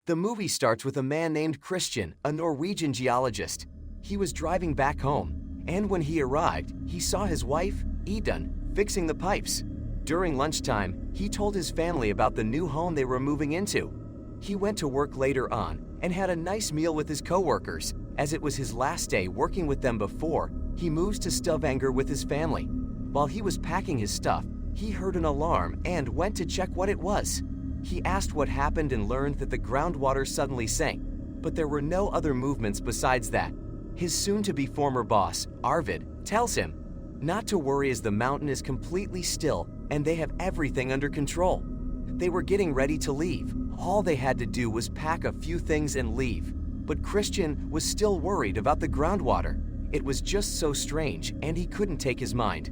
The movie starts with a man named Christian, a Norwegian geologist. He was driving back home, and when he arrived, he saw his wife, Idun, fixing the pipes. During lunchtime, he told his family about the new home they were moving into. He went to work later on and had a nice meal with his co-workers, as it was his last day working with them before he moves to Stavanger with his family. While he was packing his stuff, he heard an alarm and went to check what it was. He asked what happened and learned that the groundwater suddenly sank, but there were no other movements besides that. His soon-to-be former boss, Arvid, tells him not to worry as the mountain is completely still and they have everything under control. They were getting ready to leave. All they had to do was pack a few things and leave. But Christian was still worried about the groundwater. It was just so strange and he couldn't take his mind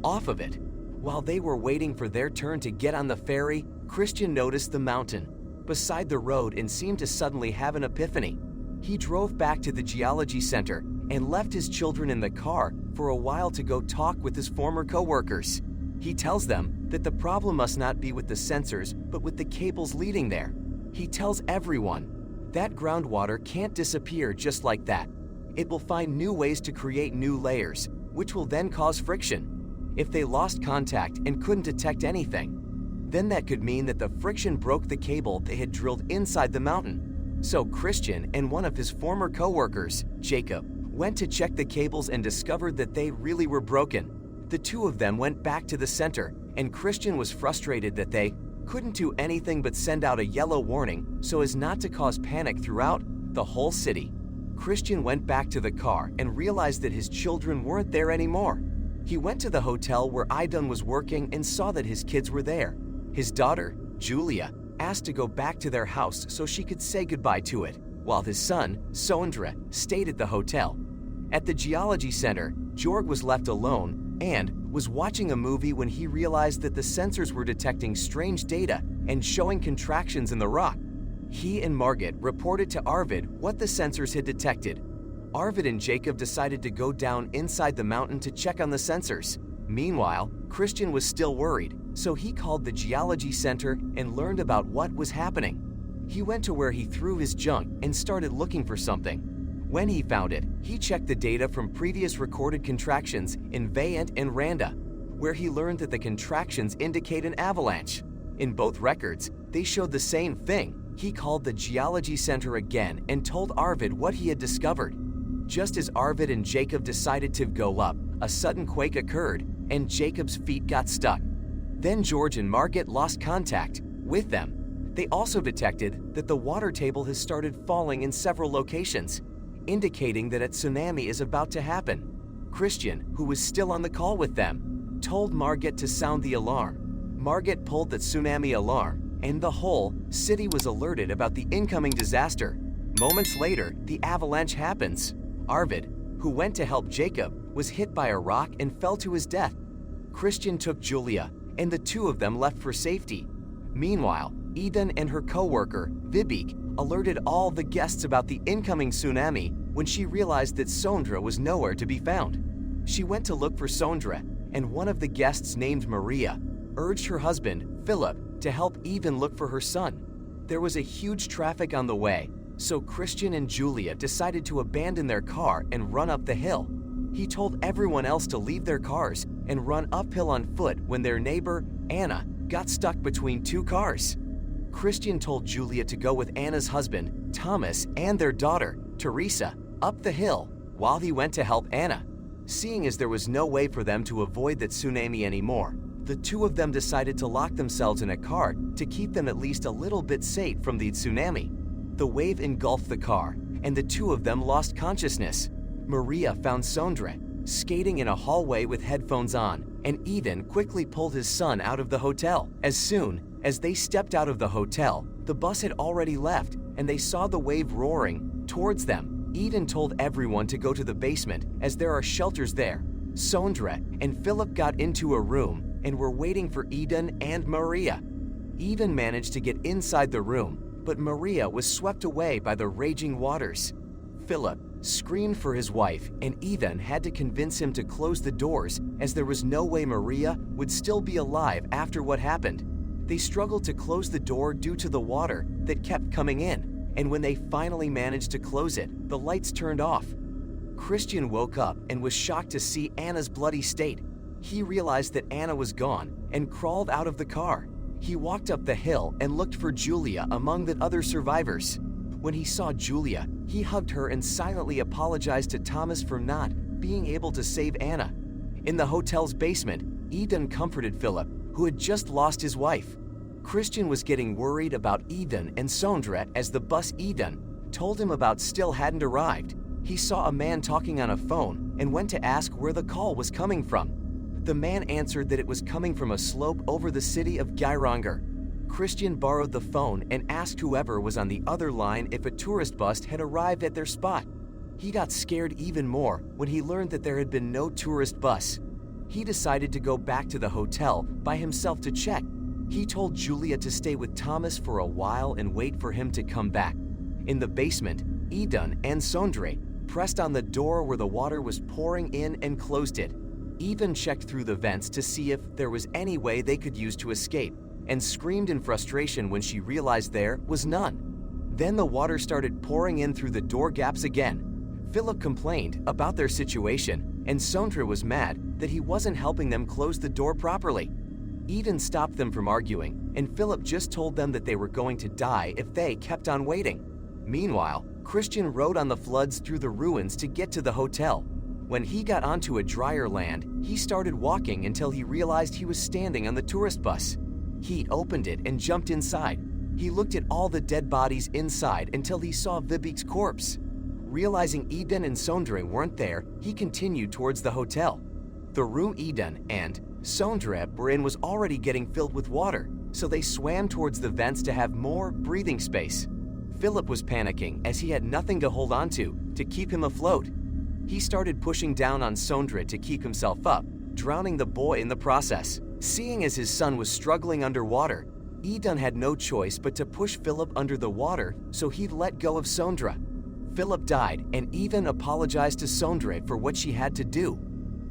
off of it. While they were waiting for their turn to get on the ferry, Christian noticed the mountain beside the road and seemed to suddenly have an epiphany. He drove back to the geology center and left his children in the car for a while to go talk with his former co-workers. He tells them that the problem must not be with the sensors, but with the cables leading there. He tells everyone that groundwater can't disappear just like that. It will find new ways to create new layers, which will then cause friction. If they lost contact and couldn't detect anything, then that could mean that the friction broke the cable they had drilled inside the mountain. So Christian and one of his former co-workers, Jacob, went to check the cables and discovered that they really were broken. The two of them went back to the center, and Christian was frustrated that they couldn't do anything but send out a yellow warning so as not to cause panic throughout the whole city. Christian went back to the car and realized that his children weren't there anymore. He went to the hotel where Idun was working and saw that his kids were there. His daughter, Julia, asked to go back to their house so she could say goodbye to it, while his son, Sondre, stayed at the hotel. At the geology center, Jorg was left alone and was watching a movie when he realized that the sensors were detecting strange data and showing contractions in the rock. He and Margit reported to Arvid what the sensors had detected. Arvid and Jacob decided to go down inside the mountain to check on the sensors. Meanwhile, Christian was still worried, so he called the geology center and learned about what was happening. He went to where he threw his junk and started looking for something. When he found it, he checked the data from previous recorded contractions in Vayant and Randa, where he learned that the contractions indicate an avalanche. In both records, they showed the same thing. He called the geology center again and told Arvid what he had discovered. Just as Arvid and Jacob decided to go up, a sudden quake occurred and Jacob's feet got stuck. Then George and Margit lost contact with them. They also detected that the water table has started falling in several locations, indicating that a tsunami is about to happen. Christian, who was still on the call with them, told Margit to sound the alarm. Margit pulled the tsunami alarm, and the whole city was alerted about the incoming disaster. Moments later, the avalanche happens. Arvid, who went to help Jacob, was hit by a rock and fell to his death. Christian took Julia, and the two of them left for safety. Meanwhile, Eden and her co-worker, Vibeke, alerted all the guests about the incoming tsunami when she realized that Sondre was nowhere to be found. She went to look for Sondre, and one of the guests named Maria urged her husband, Philip, to help Even look for her son. There was a huge traffic on the way, so Christian and Julia decided to abandon their car and run up the hill. He told everyone else to leave their cars and run uphill on foot when their neighbor, Anna, got stuck between two cars. Christian told Julia to go with Anna's husband, Thomas, and their daughter, Teresa, up the hill while he went to help Anna. Seeing as there was no way for them to avoid the tsunami anymore, the two of them decided to lock themselves in a car to keep them at least a little bit safe from the tsunami. The wave engulfed the car, and the two of them lost consciousness. Maria found Sondre skating in a hallway with headphones on, and Eden quickly pulled his son out of the hotel. As soon as they stepped out of the hotel, the bus had already left, and they saw the wave roaring towards them. Eden told everyone to go to the basement as there are shelters there. Sondre and Philip got into a room and were waiting for Eden and Maria. Eden managed to get inside the room, but Maria was swept away by the raging waters. Philip screamed for his wife, and Eden had to convince him to close the doors as there was no way Maria would still be alive after what happened. They struggled to close the door due to the water that kept coming in. and when they finally managed to close it, the lights turned off. Christian woke up and was shocked to see Anna's bloody state. He realized that Anna was gone and crawled out of the car. He walked up the hill and looked for Julia among the other survivors. When he saw Julia, he hugged her and silently apologized to Thomas for not being able to save Anna. In the hotel's basement, Eden comforted Philip, who had just lost his wife. Christian was getting worried about Eden and Sondre as the bus Eden told him about still hadn't arrived. He saw a man talking on a phone and went to ask where the call was coming from. The man answered that it was coming from a slope over the city of Geiranger. Christian borrowed the phone and asked whoever was on the other line if a tourist bus had arrived at their spot. He got scared even more when he learned that there had been no tourist bus. He decided to go back to the hotel by himself to check. He told Julia to stay with Thomas for a while and wait for him to come back. In the basement, Eden and Sondre pressed on the door where the water was pouring in and closed it. Eden checked through the vents to see if there was any way they could use to escape, and screamed in frustration when she realized there was none. Then the water started pouring in through the door gaps again. Philip complained about their situation, and Sondre was mad that he wasn't helping them close the door properly. Eden stopped them from arguing, and Philip just told them that they were going to die if they kept on waiting. Meanwhile, Christian rode on the floods through the ruins to get to the hotel. When he got onto a drier land, he started walking until he realized he was standing on the tourist bus. He opened it and jumped inside. He looked at all the dead bodies inside until he saw Vibek's corpse. Realizing Eden and Sondre weren't there, he continued towards the hotel. The room Eden and Sondre were in was already getting filled with water, so they swam towards the vents to have more breathing space. Philip was panicking as he had nothing to hold on to keep him afloat. He started pushing down on Sondre to keep himself up, drowning the boy in the process. Seeing as his son was struggling underwater, Eden had no choice but to push Philip under the water so he'd let go of Sondre. Philip died, and Eden apologized to Sondre for what she had to do.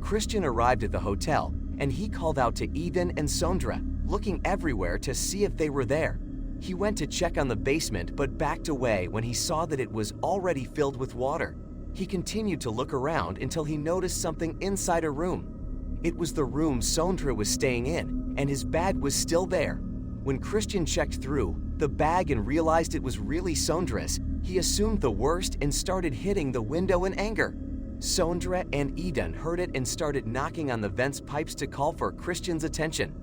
Christian arrived at the hotel, and he called out to Eden and Sondre, looking everywhere to see if they were there. He went to check on the basement but backed away when he saw that it was already filled with water. He continued to look around until he noticed something inside a room. It was the room Sondre was staying in, and his bag was still there. When Christian checked through the bag and realized it was really Sondre's, he assumed the worst and started hitting the window in anger. Sondre and Eden heard it and started knocking on the vent's pipes to call for Christian's attention.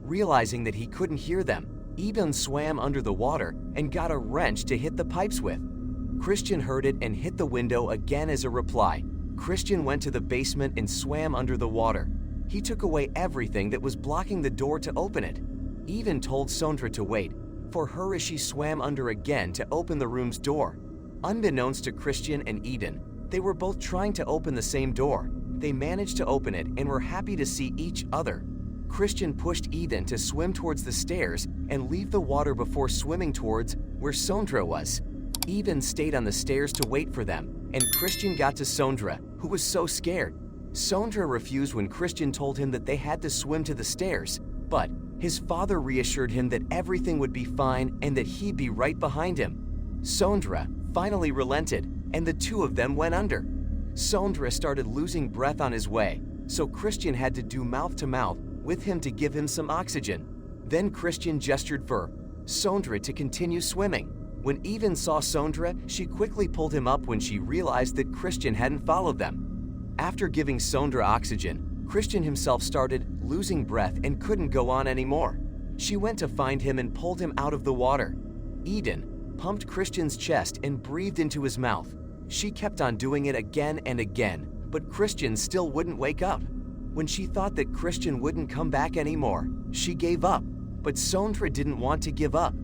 Realizing that he couldn't hear them, Eden swam under the water and got a wrench to hit the pipes with. Christian heard it and hit the window again as a reply. Christian went to the basement and swam under the water. He took away everything that was blocking the door to open it. Eden told Sondre to wait for her as she swam under again to open the room's door. Unbeknownst to Christian and Eden, they were both trying to open the same door. They managed to open it and were happy to see each other. Christian pushed Eden to swim towards the stairs and leave the water before swimming towards where Sondre was. Eden stayed on the stairs to wait for them, and Christian got to Sondre, who was so scared. Sondre refused when Christian told him that they had to swim to the stairs, but his father reassured him that everything would be fine and that he'd be right behind him. Sondre finally relented, and the two of them went under. Sondre started losing breath on his way, so Christian had to do mouth-to-mouth with him to give him some oxygen. Then Christian gestured for Sondre to continue swimming. When Eden saw Sondre, she quickly pulled him up when she realized that Christian hadn't followed them. After giving Sondre oxygen, Christian himself started losing breath and couldn't go on anymore. She went to find him and pulled him out of the water. Eden pumped Christian's chest and breathed into his mouth. She kept on doing it again and again, but Christian still wouldn't wake up. When she thought that Christian wouldn't come back anymore, she gave up. But Sondre didn't want to give up.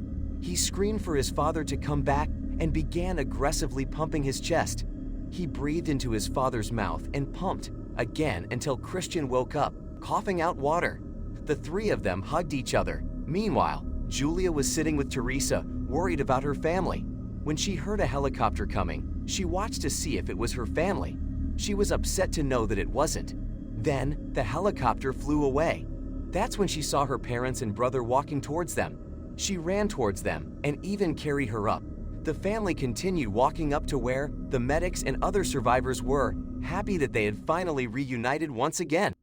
He screamed for his father to come back and began aggressively pumping his chest. He breathed into his father's mouth and pumped again until Christian woke up, coughing out water. The three of them hugged each other. Meanwhile, Julia was sitting with Teresa, worried about her family. When she heard a helicopter coming, she watched to see if it was her family. She was upset to know that it wasn't. Then, the helicopter flew away. That's when she saw her parents and brother walking towards them. She ran towards them and even carried her up. The family continued walking up to where the medics and other survivors were, happy that they had finally reunited once again.